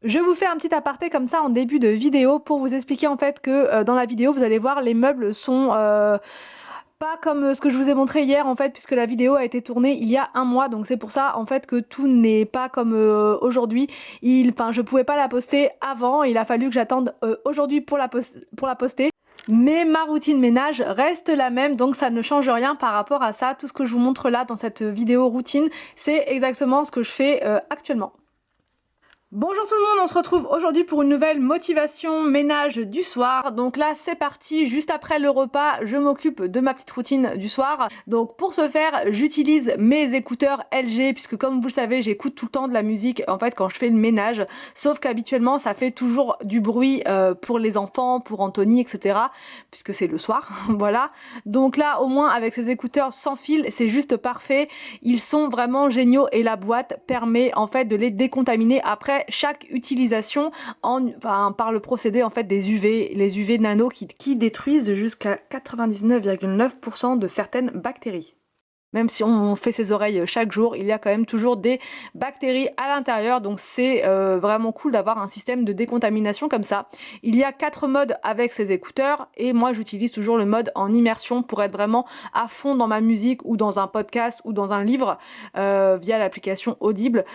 Je vous fais un petit aparté comme ça en début de vidéo pour vous expliquer en fait que dans la vidéo vous allez voir les meubles sont pas comme ce que je vous ai montré hier en fait, puisque la vidéo a été tournée il y a un mois, donc c'est pour ça en fait que tout n'est pas comme aujourd'hui. Enfin, je pouvais pas la poster avant, il a fallu que j'attende aujourd'hui pour pour la poster. Mais ma routine ménage reste la même, donc ça ne change rien par rapport à ça. Tout ce que je vous montre là dans cette vidéo routine, c'est exactement ce que je fais actuellement. Bonjour tout le monde, on se retrouve aujourd'hui pour une nouvelle motivation ménage du soir. Donc là c'est parti, juste après le repas, je m'occupe de ma petite routine du soir. Donc pour ce faire, j'utilise mes écouteurs LG puisque comme vous le savez, j'écoute tout le temps de la musique en fait quand je fais le ménage. Sauf qu'habituellement ça fait toujours du bruit pour les enfants, pour Anthony, etc. Puisque c'est le soir, voilà. Donc là au moins avec ces écouteurs sans fil, c'est juste parfait. Ils sont vraiment géniaux et la boîte permet en fait de les décontaminer après chaque utilisation par le procédé en fait des UV, les UV nano qui détruisent jusqu'à 99,9% de certaines bactéries. Même si on fait ses oreilles chaque jour, il y a quand même toujours des bactéries à l'intérieur, donc c'est vraiment cool d'avoir un système de décontamination comme ça. Il y a 4 modes avec ces écouteurs et moi j'utilise toujours le mode en immersion pour être vraiment à fond dans ma musique ou dans un podcast ou dans un livre via l'application Audible.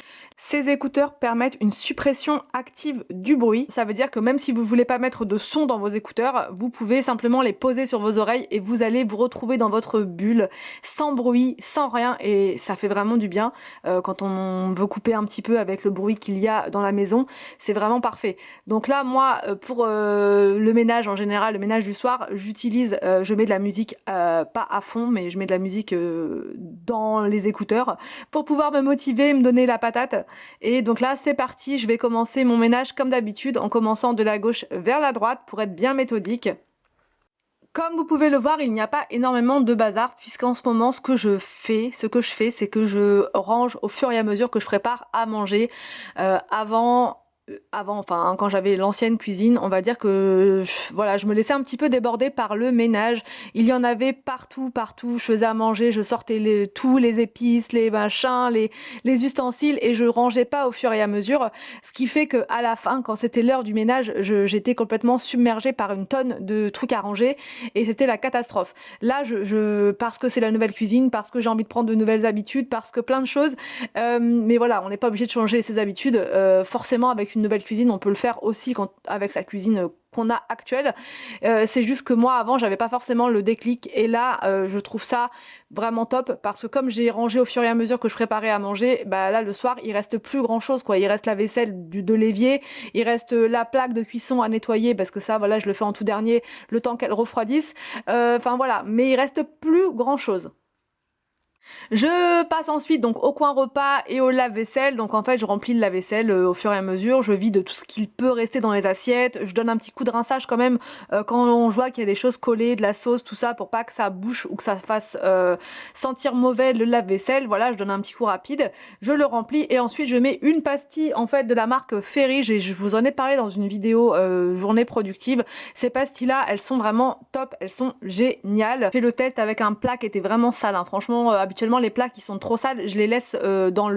Ces écouteurs permettent une suppression active du bruit. Ça veut dire que même si vous voulez pas mettre de son dans vos écouteurs, vous pouvez simplement les poser sur vos oreilles et vous allez vous retrouver dans votre bulle sans bruit, sans rien, et ça fait vraiment du bien quand on veut couper un petit peu avec le bruit qu'il y a dans la maison. C'est vraiment parfait. Donc là, moi, pour le ménage en général, le ménage du soir, je mets de la musique pas à fond, mais je mets de la musique dans les écouteurs pour pouvoir me motiver, me donner la patate. Et donc là, c'est parti, je vais commencer mon ménage comme d'habitude en commençant de la gauche vers la droite pour être bien méthodique. Comme vous pouvez le voir, il n'y a pas énormément de bazar puisqu'en ce moment, ce que je fais, c'est que je range au fur et à mesure que je prépare à manger. Enfin, quand j'avais l'ancienne cuisine, on va dire que voilà, je me laissais un petit peu déborder par le ménage. Il y en avait partout, partout. Je faisais à manger, je sortais tous les épices, les machins, les ustensiles et je rangeais pas au fur et à mesure. Ce qui fait que à la fin, quand c'était l'heure du ménage, j'étais complètement submergée par une tonne de trucs à ranger et c'était la catastrophe. Là, parce que c'est la nouvelle cuisine, parce que j'ai envie de prendre de nouvelles habitudes, parce que plein de choses. Mais voilà, on n'est pas obligé de changer ses habitudes. Forcément, avec une nouvelle cuisine, on peut le faire aussi avec sa cuisine qu'on a actuelle. C'est juste que moi, avant, j'avais pas forcément le déclic. Et là, je trouve ça vraiment top parce que comme j'ai rangé au fur et à mesure que je préparais à manger, bah là, le soir, il reste plus grand chose, quoi. Il reste la vaisselle de l'évier, il reste la plaque de cuisson à nettoyer parce que ça, voilà, je le fais en tout dernier, le temps qu'elle refroidisse. Enfin voilà, mais il reste plus grand chose. Je passe ensuite donc au coin repas et au lave-vaisselle. Donc en fait, je remplis le lave-vaisselle au fur et à mesure. Je vide tout ce qu'il peut rester dans les assiettes. Je donne un petit coup de rinçage quand même quand on voit qu'il y a des choses collées, de la sauce, tout ça, pour pas que ça bouche ou que ça fasse sentir mauvais le lave-vaisselle. Voilà, je donne un petit coup rapide. Je le remplis et ensuite je mets une pastille en fait de la marque Ferrige et je vous en ai parlé dans une vidéo journée productive. Ces pastilles-là, elles sont vraiment top, elles sont géniales. J'ai fait le test avec un plat qui était vraiment sale. Hein. Franchement, habituellement les plats qui sont trop sales, je les laisse dans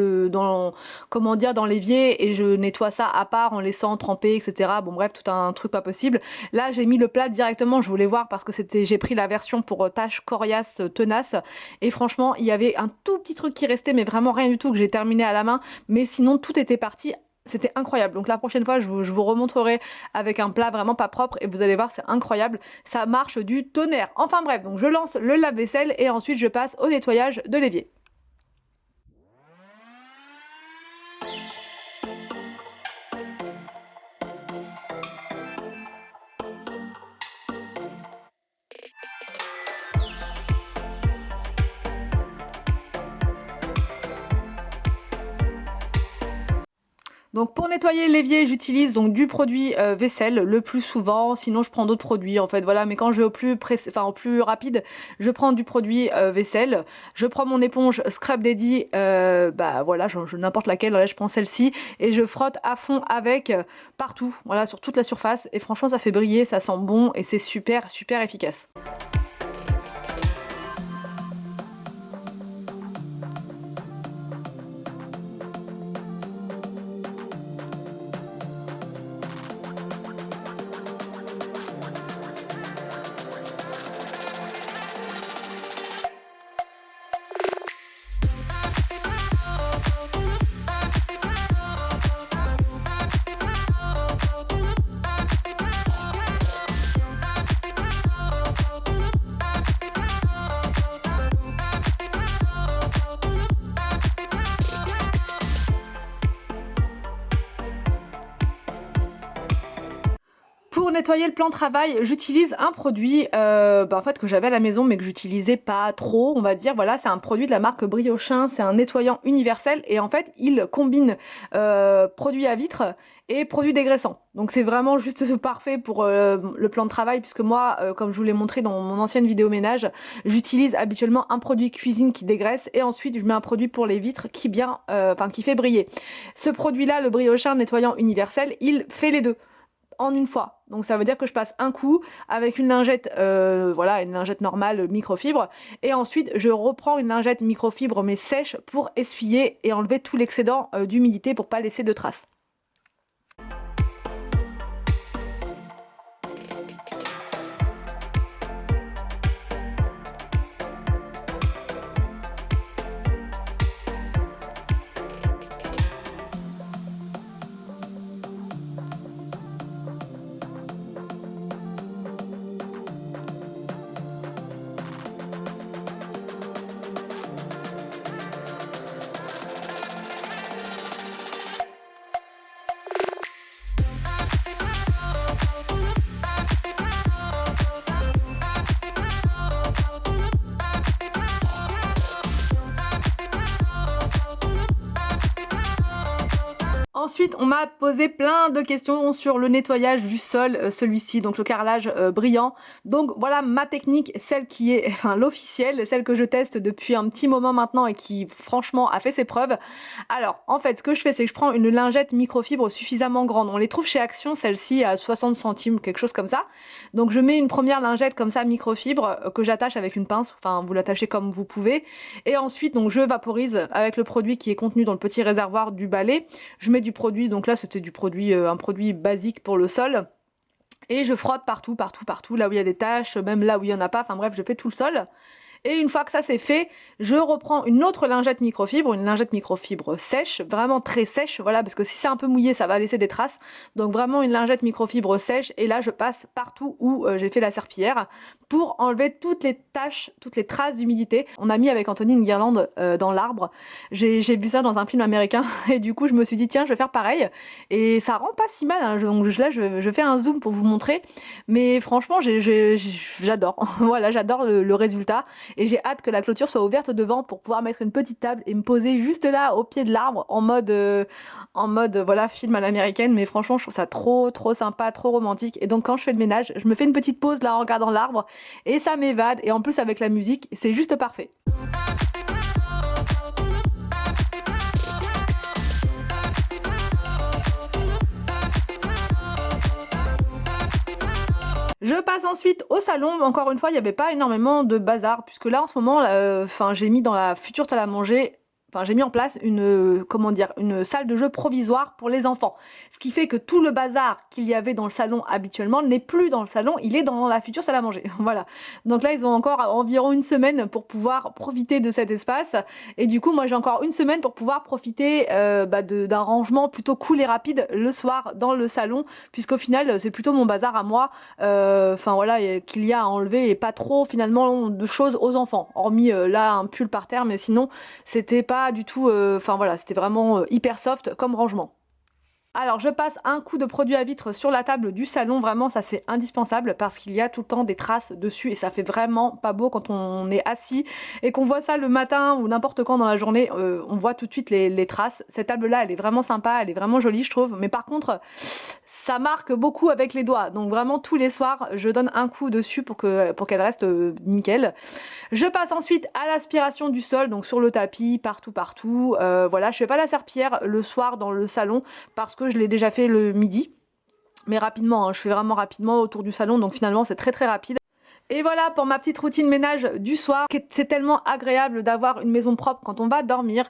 l'évier et je nettoie ça à part en laissant tremper, etc. Bon bref, tout un truc pas possible. Là, j'ai mis le plat directement. Je voulais voir parce que j'ai pris la version pour tâches coriaces tenaces et franchement, il y avait un tout petit truc qui restait, mais vraiment rien du tout que j'ai terminé à la main. Mais sinon, tout était parti. C'était incroyable. Donc la prochaine fois, je vous remontrerai avec un plat vraiment pas propre et vous allez voir, c'est incroyable. Ça marche du tonnerre. Enfin bref, donc je lance le lave-vaisselle et ensuite je passe au nettoyage de l'évier. Donc pour nettoyer l'évier, j'utilise donc du produit vaisselle le plus souvent, sinon je prends d'autres produits en fait, voilà, mais quand je vais au plus rapide, je prends du produit vaisselle. Je prends mon éponge Scrub Daddy, bah voilà, n'importe laquelle, là je prends celle-ci et je frotte à fond avec partout, voilà, sur toute la surface et franchement ça fait briller, ça sent bon et c'est super super efficace. Pour nettoyer le plan de travail, j'utilise un produit en fait que j'avais à la maison mais que j'utilisais pas trop, on va dire. Voilà, c'est un produit de la marque Briochin, c'est un nettoyant universel et en fait il combine produit à vitre et produit dégraissant. Donc c'est vraiment juste parfait pour le plan de travail puisque moi, comme je vous l'ai montré dans mon ancienne vidéo ménage, j'utilise habituellement un produit cuisine qui dégraisse et ensuite je mets un produit pour les vitres qui fait briller. Ce produit-là, le Briochin nettoyant universel, il fait les deux en une fois. Donc ça veut dire que je passe un coup avec une lingette, une lingette normale microfibre, et ensuite je reprends une lingette microfibre mais sèche pour essuyer et enlever tout l'excédent d'humidité pour pas laisser de traces. Ensuite, on m'a posé plein de questions sur le nettoyage du sol, celui-ci, donc le carrelage brillant. Donc voilà ma technique, celle qui est, l'officielle, celle que je teste depuis un petit moment maintenant et qui franchement a fait ses preuves. Alors, en fait, ce que je fais, c'est que je prends une lingette microfibre suffisamment grande. On les trouve chez Action, celle-ci à 60 centimes, quelque chose comme ça. Donc je mets une première lingette comme ça microfibre que j'attache avec une pince, enfin vous l'attachez comme vous pouvez. Et ensuite, donc je vaporise avec le produit qui est contenu dans le petit réservoir du balai. Je mets du produit, donc là c'était du produit, un produit basique pour le sol. Et je frotte partout, partout, partout, là où il y a des taches, même là où il y en a pas, enfin bref, je fais tout le sol. Et une fois que ça c'est fait, je reprends une autre lingette microfibre, une lingette microfibre sèche, vraiment très sèche, voilà, parce que si c'est un peu mouillé, ça va laisser des traces. Donc vraiment une lingette microfibre sèche, et là je passe partout où j'ai fait la serpillière pour enlever toutes les taches, toutes les traces d'humidité. On a mis avec Anthony une guirlande dans l'arbre. J'ai vu ça dans un film américain, et du coup je me suis dit tiens, je vais faire pareil. Et ça rend pas si mal, hein. Donc là je fais un zoom pour vous montrer, mais franchement j'adore. Voilà, j'adore le résultat. Et j'ai hâte que la clôture soit ouverte devant pour pouvoir mettre une petite table et me poser juste là au pied de l'arbre en mode voilà, film à l'américaine. Mais franchement je trouve ça trop trop sympa, trop romantique. Et donc quand je fais le ménage, je me fais une petite pause là en regardant l'arbre et ça m'évade, et en plus avec la musique c'est juste parfait. Je passe ensuite au salon. Encore une fois, il n'y avait pas énormément de bazar, puisque là en ce moment, j'ai mis dans la future salle à manger, j'ai mis en place une salle de jeu provisoire pour les enfants. Ce qui fait que tout le bazar qu'il y avait dans le salon habituellement n'est plus dans le salon, il est dans la future salle à manger. Voilà. Donc là, ils ont encore environ une semaine pour pouvoir profiter de cet espace. Et du coup, moi, j'ai encore une semaine pour pouvoir profiter d'un rangement plutôt cool et rapide le soir dans le salon, puisqu'au final, c'est plutôt mon bazar à moi, qu'il y a à enlever, et pas trop finalement de choses aux enfants. Hormis là, un pull par terre, mais sinon, c'était pas du tout, c'était vraiment hyper soft comme rangement. Alors je passe un coup de produit à vitre sur la table du salon, vraiment ça c'est indispensable parce qu'il y a tout le temps des traces dessus et ça fait vraiment pas beau quand on est assis et qu'on voit ça le matin ou n'importe quand dans la journée, on voit tout de suite les traces. Cette table là elle est vraiment sympa, elle est vraiment jolie je trouve, mais par contre ça marque beaucoup avec les doigts, donc vraiment tous les soirs je donne un coup dessus pour qu'elle reste nickel. Je passe ensuite à l'aspiration du sol, donc sur le tapis, partout, partout. Voilà, je fais pas la serpillière le soir dans le salon parce que je l'ai déjà fait le midi. Mais rapidement, hein, je fais vraiment rapidement autour du salon, donc finalement c'est très très rapide. Et voilà pour ma petite routine ménage du soir. C'est tellement agréable d'avoir une maison propre quand on va dormir.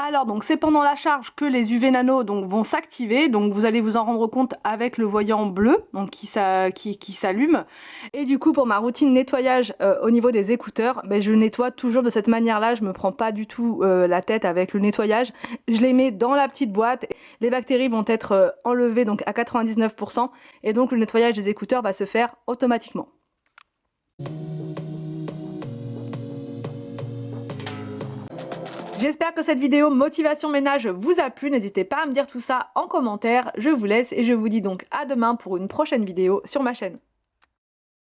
Alors donc c'est pendant la charge que les UV nano donc vont s'activer, donc vous allez vous en rendre compte avec le voyant bleu donc qui s'allume. Et du coup pour ma routine nettoyage au niveau des écouteurs, ben, je nettoie toujours de cette manière-là, je me prends pas du tout la tête avec le nettoyage. Je les mets dans la petite boîte, les bactéries vont être enlevées donc à 99% et donc le nettoyage des écouteurs va se faire automatiquement. J'espère que cette vidéo motivation ménage vous a plu, n'hésitez pas à me dire tout ça en commentaire, je vous laisse et je vous dis donc à demain pour une prochaine vidéo sur ma chaîne.